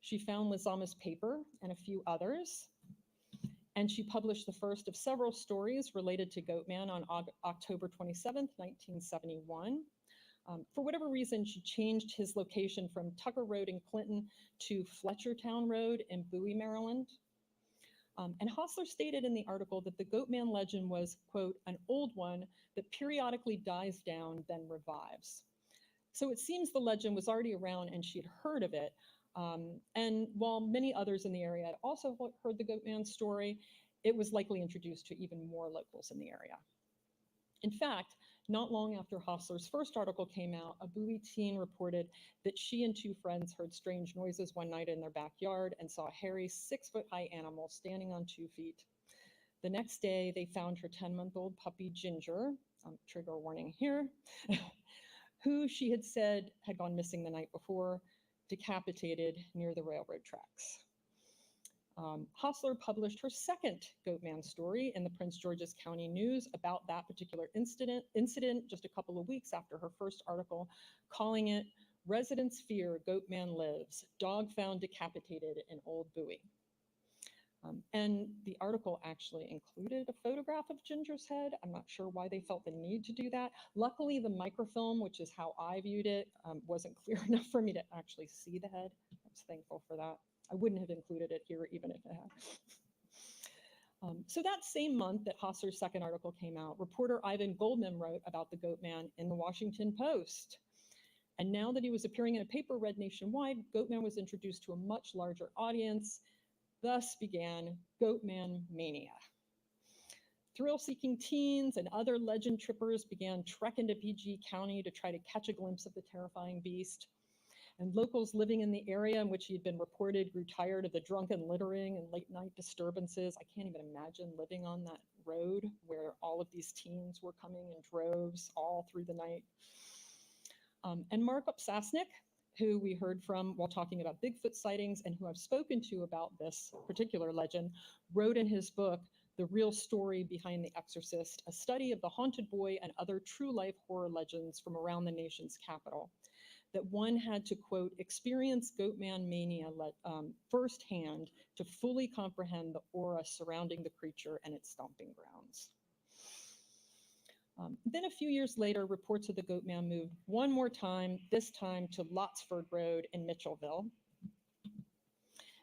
She found Lasama's paper and a few others, and she published the first of several stories related to Goatman on October 27th, 1971. For whatever reason, she changed his location from Tucker Road in Clinton to Fletchertown Road in Bowie, Maryland. And Hostler stated in the article that the Goatman legend was, quote, an old one that periodically dies down, then revives. So it seems the legend was already around and she had heard of it. And while many others in the area had also heard the Goatman story, it was likely introduced to even more locals in the area. In fact, not long after Hostler's first article came out, a Bowie teen reported that she and 2 friends heard strange noises one night in their backyard and saw a hairy 6-foot-high animal standing on 2 feet. The next day, they found her 10-month-old puppy, Ginger, trigger warning here, who she had said had gone missing the night before, decapitated near the railroad tracks. Hostler published her second Goatman story in the Prince George's County News about that particular incident just a couple of weeks after her first article, calling it Residents Fear Goatman Lives, Dog Found Decapitated in Old Bowie. And the article actually included a photograph of Ginger's head. I'm not sure why they felt the need to do that. Luckily, the microfilm, which is how I viewed it, wasn't clear enough for me to actually see the head. I was thankful for that. I wouldn't have included it here even if it had. So that same month that Hostler's second article came out, reporter Ivan Goldman wrote about the Goatman in the Washington Post. And now that he was appearing in a paper read nationwide, Goatman was introduced to a much larger audience. Thus began Goatman Mania. Thrill-seeking teens and other legend trippers began trekking to PG County to try to catch a glimpse of the terrifying beast. And locals living in the area in which he had been reported grew tired of the drunken littering and late-night disturbances. I can't even imagine living on that road where all of these teens were coming in droves all through the night. And Mark Opsasnick, who we heard from while talking about Bigfoot sightings and who I've spoken to about this particular legend, wrote in his book, The Real Story Behind the Exorcist, a study of the haunted boy and other true life horror legends from around the nation's capital, that one had to, quote, experience Goatman mania firsthand to fully comprehend the aura surrounding the creature and its stomping grounds. Then a few years later, reports of the Goatman moved one more time, this time to Lotsford Road in Mitchellville.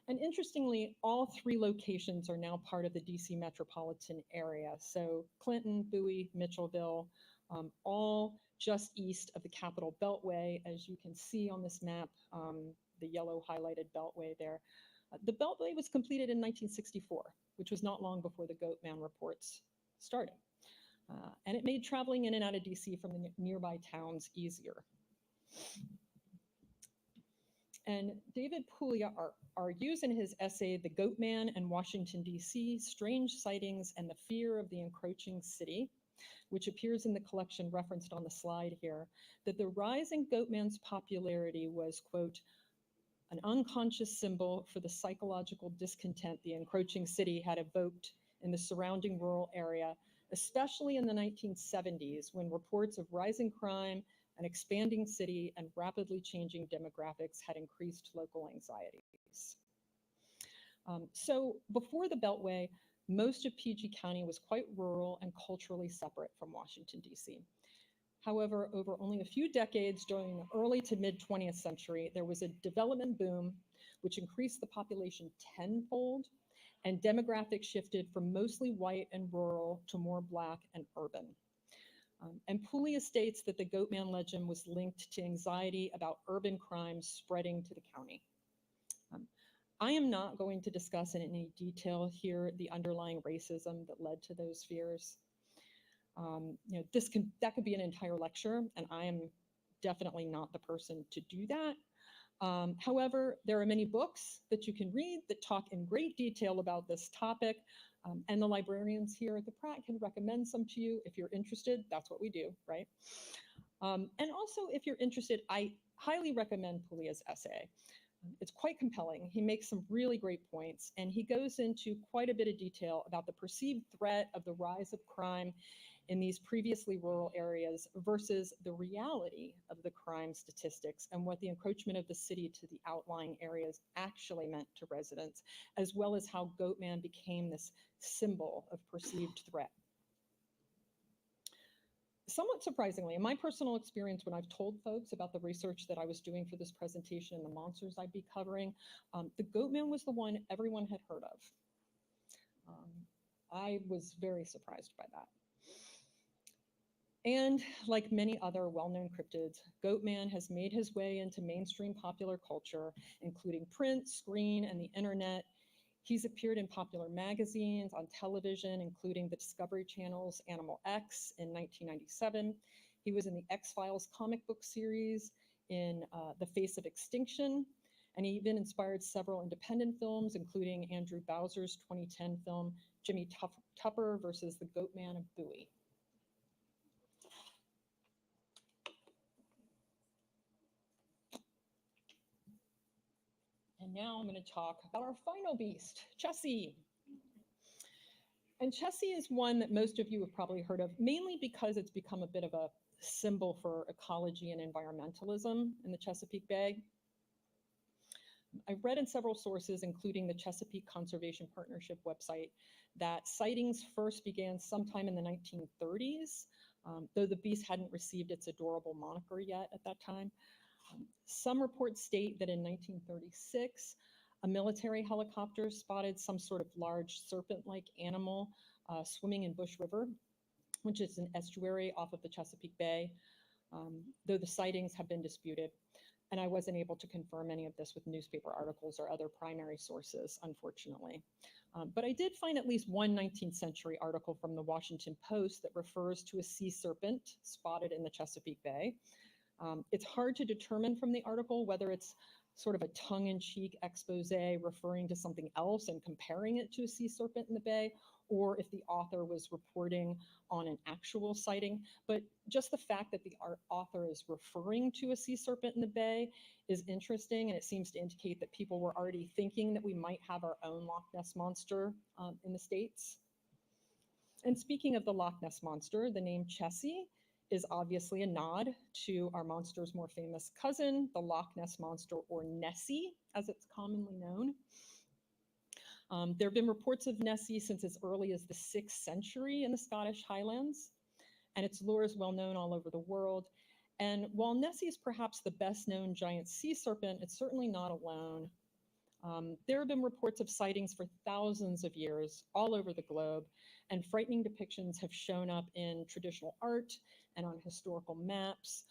And interestingly, all 3 locations are now part of the DC metropolitan area. So Clinton, Bowie, Mitchellville, all just east of the Capitol Beltway. As you can see on this map, the yellow highlighted Beltway there. The Beltway was completed in 1964, which was not long before the Goatman reports started. and it made traveling in and out of DC from the nearby towns easier. And David Puglia argues in his essay, The Goat Man and Washington, D.C., Strange Sightings and the Fear of the Encroaching City, which appears in the collection referenced on the slide here, that the rise in Goatman's popularity was, quote, an unconscious symbol for the psychological discontent the encroaching city had evoked in the surrounding rural area, especially in the 1970s, when reports of rising crime, an expanding city, and rapidly changing demographics had increased local anxieties. So before the Beltway, most of PG County was quite rural and culturally separate from Washington, D.C. However, over only a few decades during the early to mid 20th century, there was a development boom which increased the population tenfold, and demographics shifted from mostly white and rural to more Black and urban. And Puglia states that the Goatman legend was linked to anxiety about urban crimes spreading to the county. I am not going to discuss in any detail here the underlying racism that led to those fears. That could be an entire lecture, and I am definitely not the person to do that. However, there are many books that you can read that talk in great detail about this topic, and the librarians here at the Pratt can recommend some to you if you're interested. That's what we do, right? And also, if you're interested, I highly recommend Puglia's essay. It's quite compelling. He makes some really great points, and he goes into quite a bit of detail about the perceived threat of the rise of crime in these previously rural areas versus the reality of the crime statistics and what the encroachment of the city to the outlying areas actually meant to residents, as well as how Goatman became this symbol of perceived threat. Somewhat surprisingly, in my personal experience, when I've told folks about the research that I was doing for this presentation and the monsters I'd be covering, the Goatman was the one everyone had heard of. I was very surprised by that. And like many other well-known cryptids, Goatman has made his way into mainstream popular culture, including print, screen, and the internet. He's appeared in popular magazines, on television, including the Discovery Channel's Animal X in 1997. He was in the X-Files comic book series in The Face of Extinction, and he even inspired several independent films, including Andrew Bowser's 2010 film, Jimmy Tupper versus the Goatman of Bowie. And now I'm going to talk about our final beast, Chessie. And Chessie is one that most of you have probably heard of, mainly because it's become a bit of a symbol for ecology and environmentalism in the Chesapeake Bay. I've read in several sources, including the Chesapeake Conservation Partnership website, that sightings first began sometime in the 1930s, though the beast hadn't received its adorable moniker yet at that time. Some reports state that in 1936, a military helicopter spotted some sort of large serpent-like animal swimming in Bush River, which is an estuary off of the Chesapeake Bay, though the sightings have been disputed. And I wasn't able to confirm any of this with newspaper articles or other primary sources, unfortunately. But I did find at least one 19th century article from the Washington Post that refers to a sea serpent spotted in the Chesapeake Bay. It's hard to determine from the article whether it's sort of a tongue-in-cheek expose referring to something else and comparing it to a sea serpent in the bay, or if the author was reporting on an actual sighting. But just the fact that the author is referring to a sea serpent in the bay is interesting, and it seems to indicate that people were already thinking that we might have our own Loch Ness Monster in the States. And speaking of the Loch Ness Monster, the name Chessie is obviously a nod to our monster's more famous cousin, the Loch Ness Monster, or Nessie, as it's commonly known. There have been reports of Nessie since as early as the 6th century in the Scottish Highlands, and its lore is well known all over the world. And while Nessie is perhaps the best known giant sea serpent, it's certainly not alone. There have been reports of sightings for thousands of years all over the globe, and frightening depictions have shown up in traditional art and on historical maps.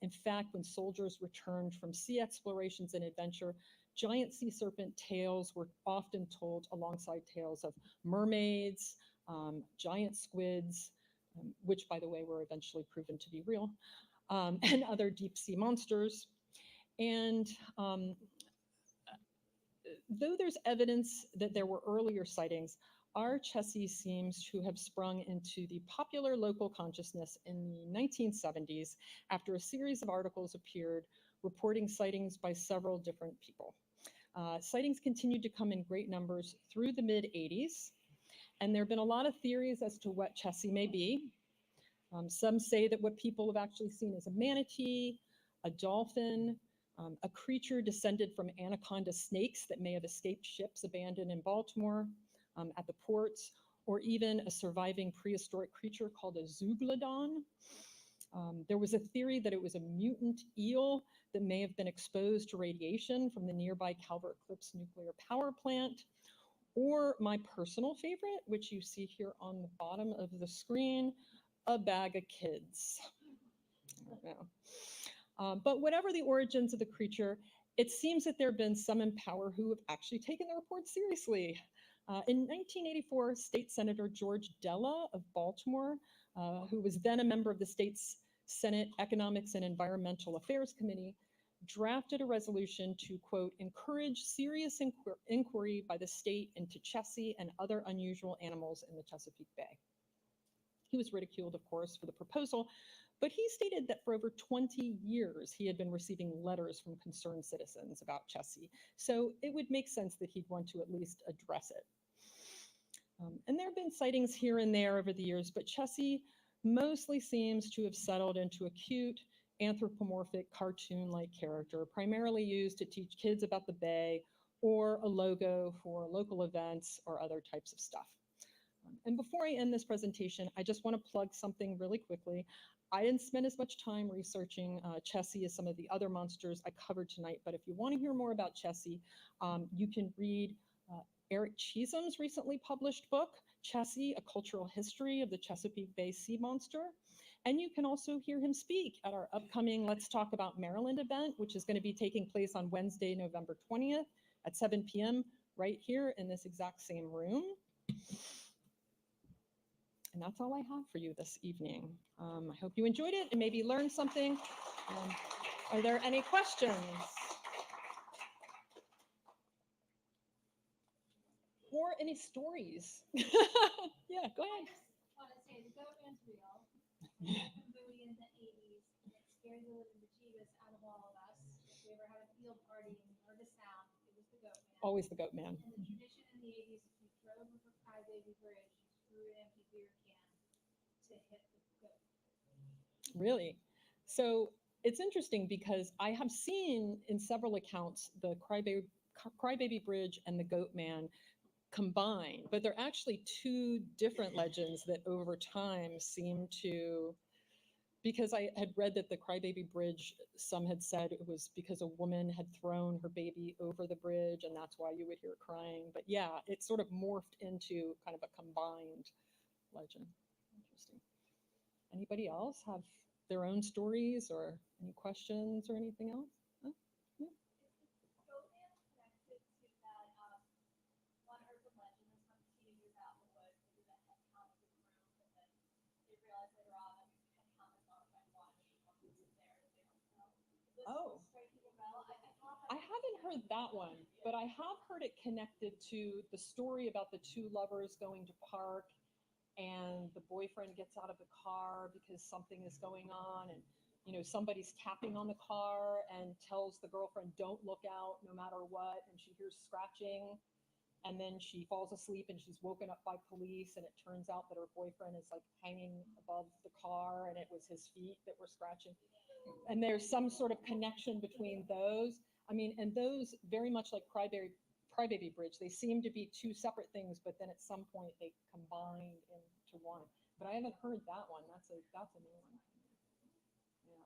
In fact, when soldiers returned from sea explorations and adventure, giant sea serpent tales were often told alongside tales of mermaids, giant squids, which, by the way, were eventually proven to be real, and other deep sea monsters. And though there's evidence that there were earlier sightings, our Chessie seems to have sprung into the popular local consciousness in the 1970s after a series of articles appeared reporting sightings by several different people. Sightings continued to come in great numbers through the mid-'80s, and there have been a lot of theories as to what Chessie may be. Some say that what people have actually seen is a manatee, a dolphin, a creature descended from anaconda snakes that may have escaped ships abandoned in Baltimore at the ports, or even a surviving prehistoric creature called a zeuglodon. There was a theory that it was a mutant eel that may have been exposed to radiation from the nearby Calvert Cliffs nuclear power plant, or my personal favorite, which you see here on the bottom of the screen, a bag of kids. I don't know. But whatever the origins of the creature, it seems that there have been some in power who have actually taken the report seriously. In 1984, State Senator George Della of Baltimore, who was then a member of the state's Senate Economics and Environmental Affairs Committee, drafted a resolution to, quote, encourage serious inquiry by the state into Chessie and other unusual animals in the Chesapeake Bay. He was ridiculed, of course, for the proposal, but he stated that for over 20 years, he had been receiving letters from concerned citizens about Chessie, so it would make sense that he'd want to at least address it. And there have been sightings here and there over the years, but Chessie mostly seems to have settled into a cute, anthropomorphic, cartoon-like character, primarily used to teach kids about the bay, or a logo for local events or other types of stuff. And before I end this presentation, I just want to plug something really quickly. I didn't spend as much time researching Chessie as some of the other monsters I covered tonight, but if you want to hear more about Chessie, you can read Eric Cheesham's recently published book, Chessie, A Cultural History of the Chesapeake Bay Sea Monster. And you can also hear him speak at our upcoming Let's Talk About Maryland event, which is going to be taking place on Wednesday, November 20th at 7 p.m. right here in this exact same room. And that's all I have for you this evening. I hope you enjoyed it and maybe learned something. Are there any questions? Or any stories? Yeah, go ahead. I just want to say the goat man's real. Movie in the 80s. It scared the living bejeebus out of all of us. If we ever had a field party and we heard a sound, it was the goat man. Always the goat man. And the tradition in the 80s, if you drove over Crybaby Bridge, you threw an empty beer can to hit the goat. Really? So it's interesting because I have seen in several accounts the Crybaby Bridge and the Goat Man combined, but they're actually two different legends that over time seem to, because I had read that the Crybaby Bridge, some had said it was because a woman had thrown her baby over the bridge and that's why you would hear crying. But yeah, it sort of morphed into kind of a combined legend. Interesting. Anybody else have their own stories or any questions or anything else? Huh? Yeah. Is the goat man connected to that one urban legend that's when teenagers out in the woods, they do that head count of the group, and then they realize later on that the head count is not by one, it's there, they don't know. Does this Oh. strike you a bell? I haven't heard that one, but I have heard it connected to the story about the two lovers going to park and the boyfriend gets out of the car because something is going on and somebody's tapping on the car and tells the girlfriend don't look out no matter what, and she hears scratching and then she falls asleep and she's woken up by police and it turns out that her boyfriend is like hanging above the car and it was his feet that were scratching. And there's some sort of connection between those. I mean, and those very much like Crybaby Bridge, they seem to be two separate things, but then at some point they combined into one. But I haven't heard that one. That's a new one. Yeah.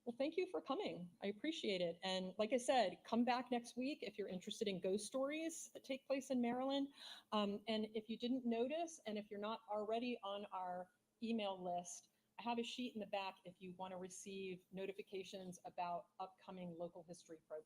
Well, thank you for coming. I appreciate it. And like I said, come back next week if you're interested in ghost stories that take place in Maryland. And if you didn't notice, and if you're not already on our email list, I have a sheet in the back if you want to receive notifications about upcoming local history programs.